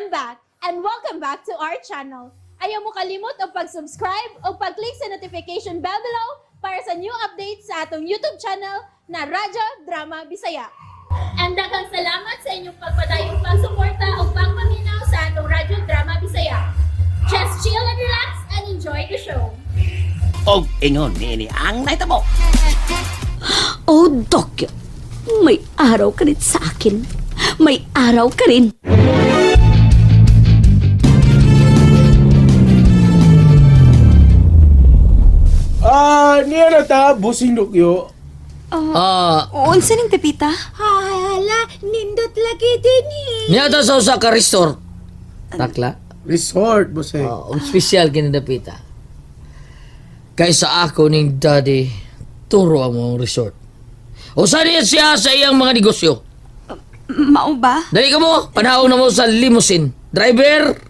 back and welcome back to our channel. Ayaw mo kalimot o pag-subscribe o pag-click sa notification bell below para sa new updates sa atong YouTube channel na Radyo Drama Bisaya. And daghang salamat sa inyong pagpadayong pagsuporta o pagpaminaw sa atong Radyo Drama Bisaya. Just chill and relax and enjoy the show. Og ingon nini ang naitabo. Oh, Dokyo, may araw ka rin sa akin. May araw ka rin. Niya na ta, busing Dokyo. Unsa ning Pepita? Hala, nindot lagi din eh. Niya to sa usa ka resort. Takla. Resort, busing. Ang special kinadapita. Kaysa ako ning daddy, turo ang mong resort. Usa niya siya sa iyang mga negosyo. Mao ba? Dali ka mo, panahon na mo sa limousine. Driver,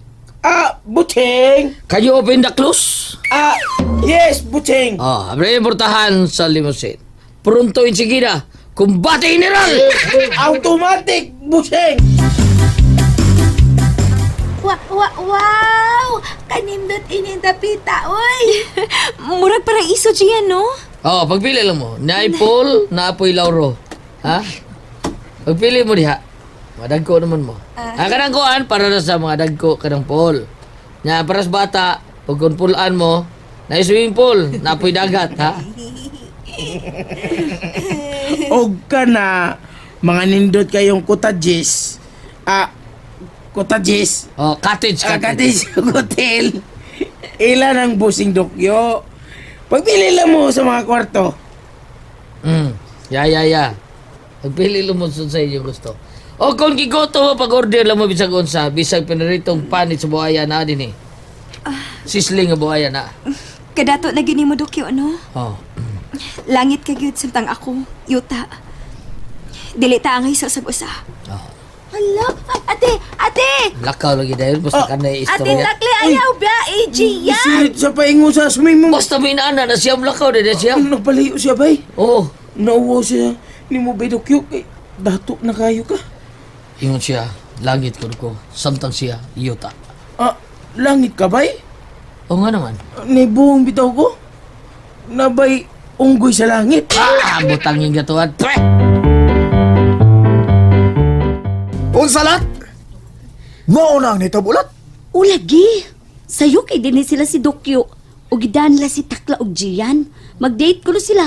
Buting! can you open the close? Yes, Buting! Abre portahan sa limousine. Pronto enseguida, combate general! Automatic, Buting! Wow! Kanindot inindapita, oy! Murag parang iso diyan, no? Pagpili lang mo. Naay Paul, naapoy Lauro. Ha? Pagpili mo diha. Madagko naman mo. Kanang kuan para na sa mga dagko kanang Paul. Nya para sa bata, pag pulaan mo, na swimming pool, naapoy dagat, ha? Og ka na, mga nindot kayong cottages. Cottages. Cottage. Cottage hotel. Ilan ang busing Dokyo? Pagpili lang mo sa mga kwarto. Ya. Pagpili lang mo sa inyo gusto. O kung gigoto mo, pag-order lang mo bisag unsa, bisag pinaritong panit sa buhaya na din eh. Sisling nga buhaya na. Kadato na gini mo, Dokyo, no? Langit ka gyud samtang ako, yuta. Dili ta ang hiso sa usa. Hala, ate! Lakaw lagi dahil, basta ka na Ate istorya. Takli, ayaw ba? AG yan! Isirit sa paingo sa swimming mo. Basta may inaana na siyam lakaw na siya. Nagpalayo siya, bay. Oo. Nauwo siya. Ni mo, bay, Dokyo. Dato na kayo ka. Ingon siya, langit ko. Samtang siya, iyota. Langit ka, bay? O nga naman. Nibuong bitaw ko. Nabay, unggoy sa langit. Butang yung gatuan. Unsalat? Mao nang nitabulat. Ulagi. Sayo kay dinhi sila si Dokyo. O gidan nila si Takla og Jian. Mag-date ko sila.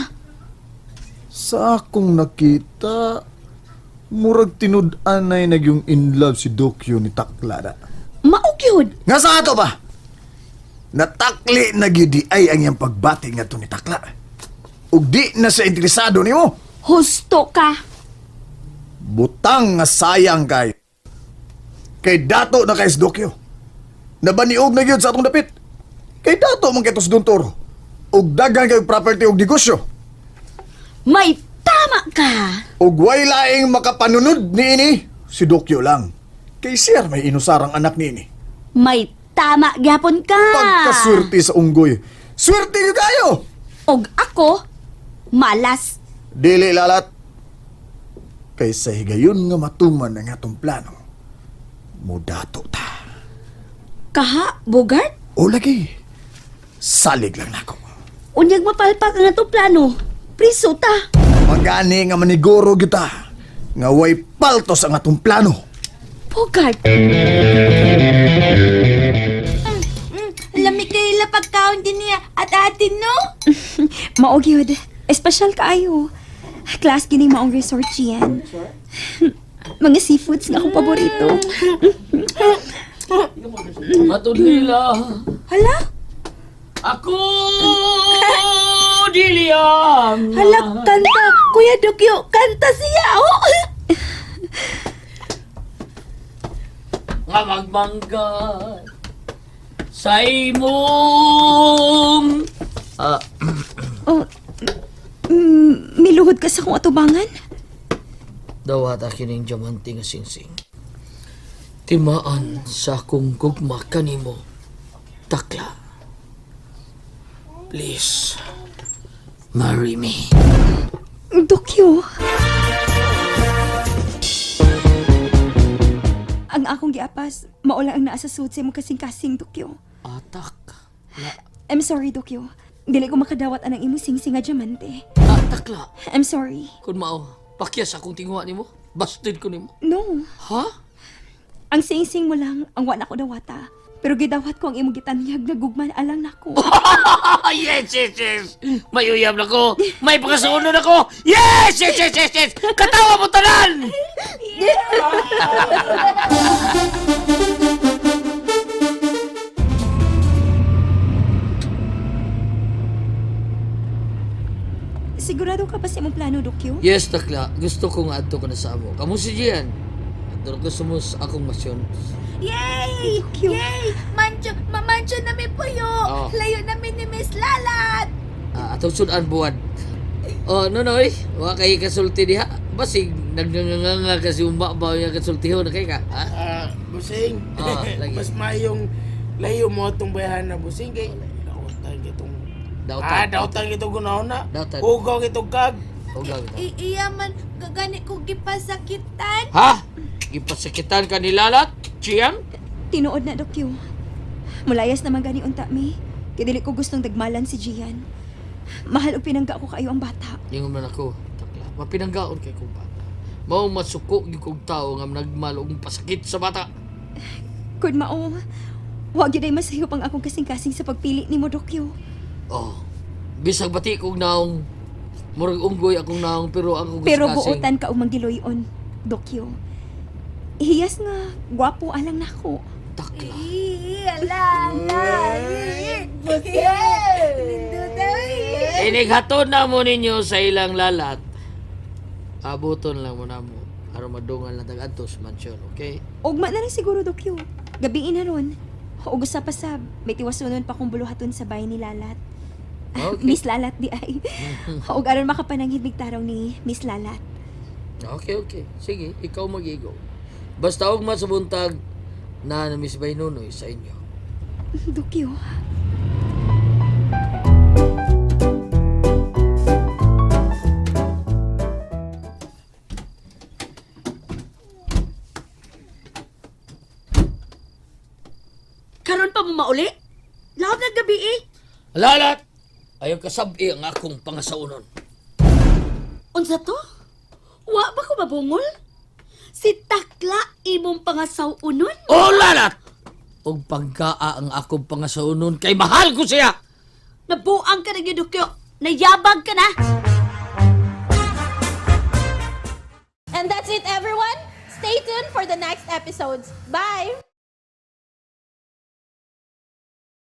Sa akong nakita, murag tinud-an na nagyong in love si Dokyo ni Takla na. Mao gyud. Nga sa ato ba? Natakli na gyud di ay ang iyang pagbati nga to ni Takla. Ug di na sa interesado nimo. Husto ka. Butang nga sayang kay. Kay dato na kay si Dokyo. Nabaniog na gyud sa atong dapit. Kay dato man kay tos Dontoro. Ug daghang kay property ug negosyo. May tama ka. Ug way laing makapanunod niini si Dokyo lang. Kay sir may inusarang anak niini. May tama gyapon ka. Pagkaswerte sa unggoy. Swerte niyo kayo! Og ako, malas. Dili lalat. Kaysa higayon nga matuman ang atong plano. Mudato ta. Kaha, Bogart? O lagi. Salig lang nako. Unyag mapalpak ang ato plano. Priso ta. Magani nga maniguro kita. Nga way paltos ang atong plano. Bogart. Lami kayo lapagkaon din niya at atin, no? Mao gyud. Espesyal kaayo. Class gini maong resort yan. Mga seafoods nga akong paborito. Matulila. Hala? Ako, Diliam. Hala, kanta! Kuya Dokyo, kanta siya, oh! Nga magmanggat sa imong Miluhod ka sa kong atubangan? dawat akin ng diamante nga singsing. Timaan sa akong gugma kanimo, Takla. Please, marry me. Dokyo. Ang nga akong giapas, maula ang naa sa suit sa imong kasing-kasing, Dokyo. Atak. La. I'm sorry, Dokyo. Dili ko makadawat anang imong sing-sing nga diamante. Atak la. I'm sorry. Kung mao, pakyas akong tinguha nimo. Busted ko nimo. No. Ha? Ang sing-sing mo lang ang wala ko dawata. Pero gidawat ko ang imong gitanyag nga gugman alang nako. Yes, yes, yes. May uyab na ko. May pagkasuno na ko. Yes, yes, yes, yes, yes. Katawa mo tanan. Sigurado ka ba sa imong plano, Dokyo? Yes, takla. Gusto ko nga ato ka na sa amo. Kamu si Gian. Ato gusto mo sa akong masyon. Yay! Dokyo. Yay! Mancho namin po Oh. Layo namin ni Miss Lalat! Atong sudan buwan. Oh, nonoy. Wa kay kasulti diha. Basig nagnganganga kasi umba yung kasultiho na kay ka. Ha? Busing. Lagi. Mas mayong layo mo itong bayahan na busing kay dautan kitong dautan kitong gunahon na. Dautan. Ugaw kitong kag. Ugaw. Iya man, gagani ko gipasakitan. Ha? Ipasakitan ka ni Lalat? Chiang? Tinuod na, Dokyo. Mulayas naman gani unta mi. Kaya dili ko gustong dagmalan si Gian. Mahal og pinangga ko kayo ang bata. Ingon man ako. Takla. Mapinanggaon kay kong bata. Mao masuko gyud kong tao nga nagmal og pasakit sa bata. Kung mao, wag yun ay masayop ang akong kasing-kasing sa pagpili ni mo, Dokyo. Oh. Bisag bati kong naong murag unggoy akong naong pero ako Pero kasing- buotan ka og manggiloyon, Dokyo. Ihiyas nga, gwapo alang nako. Takla. Inighaton na mo ninyo sa ilang lalat. Abuton lang mo na mo. Aron madungal na tag-adtos mansyon, okay? Ugma na lang siguro, Dokyo. Gabiin na ron. Ug usa pa sab, may tiwasunon pa kong buluhaton sa bahay ni Lalat. Okay. Miss Lalat di ay. Ug aron makapananghid taraw ni Miss Lalat. Okay, okay. Sige, ikaw mag-igo. Basta huwag masabuntag na Miss Baynonoy sa inyo. Dokyo. Karon pa mo mauli? Lahat na gabi eh. Lalat! Ayaw kasabi ang akong pangasaunon. Unsa to? Wa ba ko mabungol? Si Takla imong pangasaw-unon? O lalat! Og pagkaa ang akong pangasaunon kay mahal ko siya! Nabuang ka na gidukyo. Nayabag ka na. And that's it, everyone. Stay tuned for the next episodes. Bye!